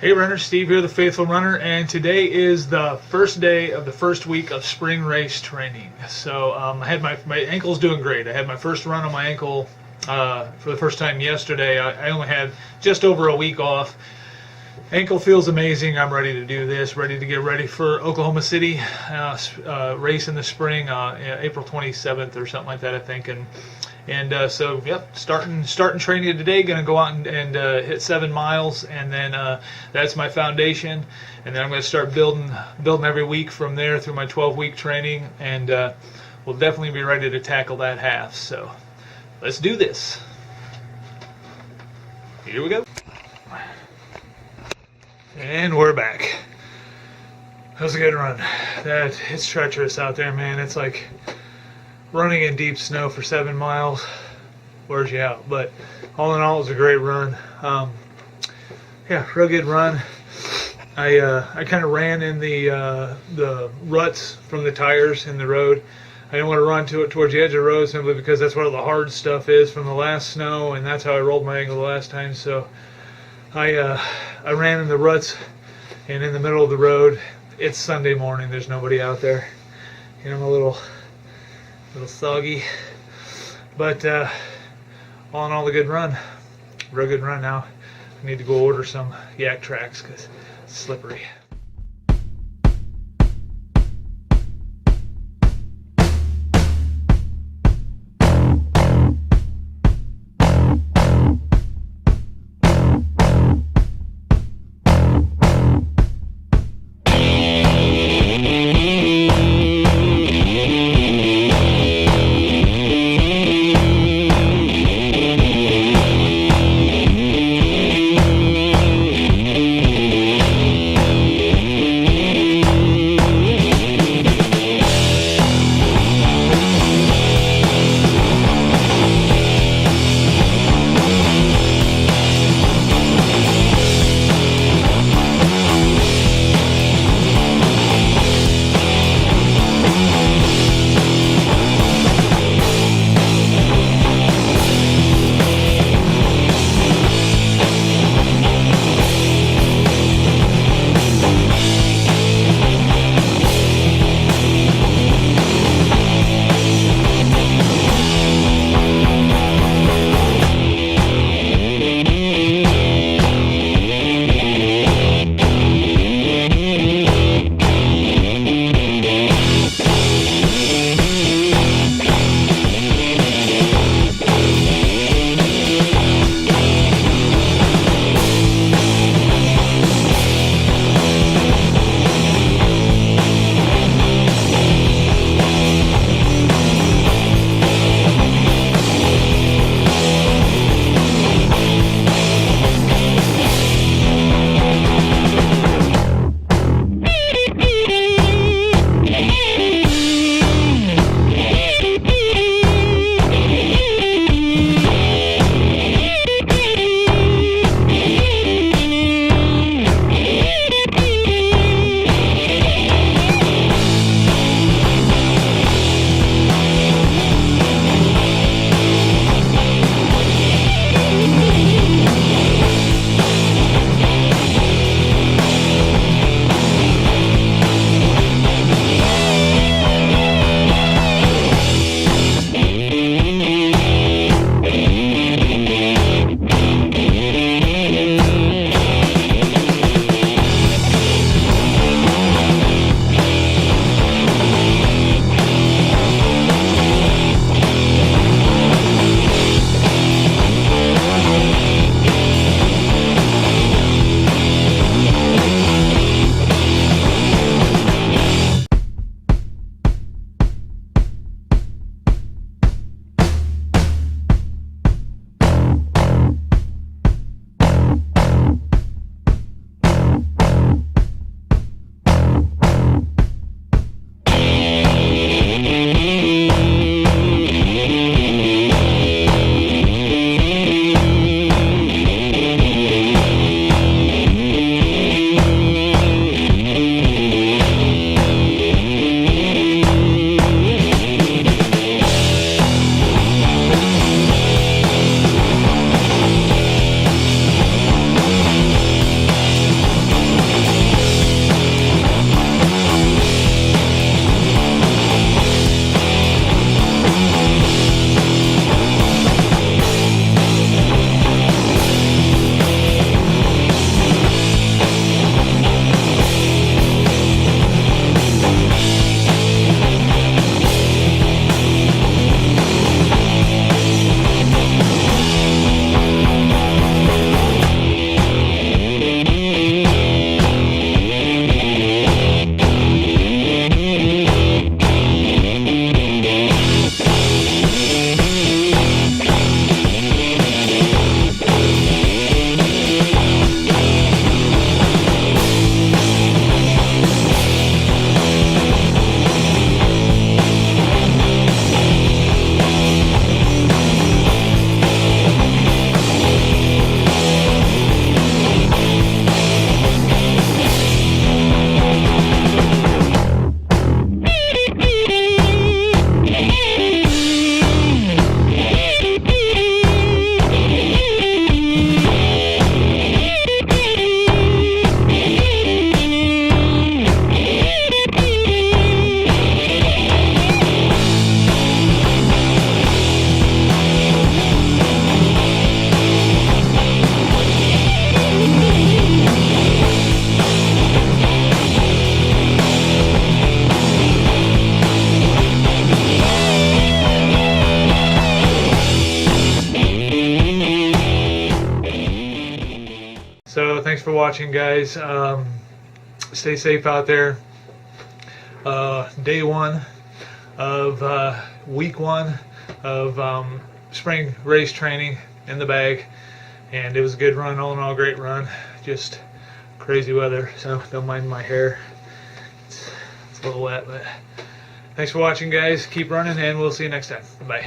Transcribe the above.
Hey runners, Steve here, the Faithful Runner, and today is the first day of the first week of spring race training. So I had my ankle's doing great. I had my first run on my ankle for the first time yesterday. I only had just over a week off. Ankle feels amazing. I'm ready to do this, ready to get ready for Oklahoma City race in the spring, April 27th or something like that, I think. So yep, starting training today. Going to go out and hit 7 miles, and then that's my foundation. And then I'm going to start building every week from there through my 12-week training, and we'll definitely be ready to tackle that half. So let's do this. Here we go. And we're back. That was a good run. It's treacherous out there, man. It's like running in deep snow for 7 miles wears you out. But all in all, it was a great run. Yeah, real good run. I kind of ran in the ruts from the tires in the road. I didn't want to run towards the edge of the road simply because that's where all the hard stuff is from the last snow, and that's how I rolled my ankle the last time. So I ran in the ruts and in the middle of the road. It's Sunday morning. There's nobody out there. You know, I'm a little soggy, but all in all, a good run. Real good run. Now I need to go order some yak tracks because it's slippery. watching, guys. Stay safe out there. Day one of week one of spring race training in the bag, and it was a good run, all in all, great run. Just crazy weather, so don't mind my hair. It's a little wet, but thanks for watching, guys. Keep running, and we'll see you next time. Bye.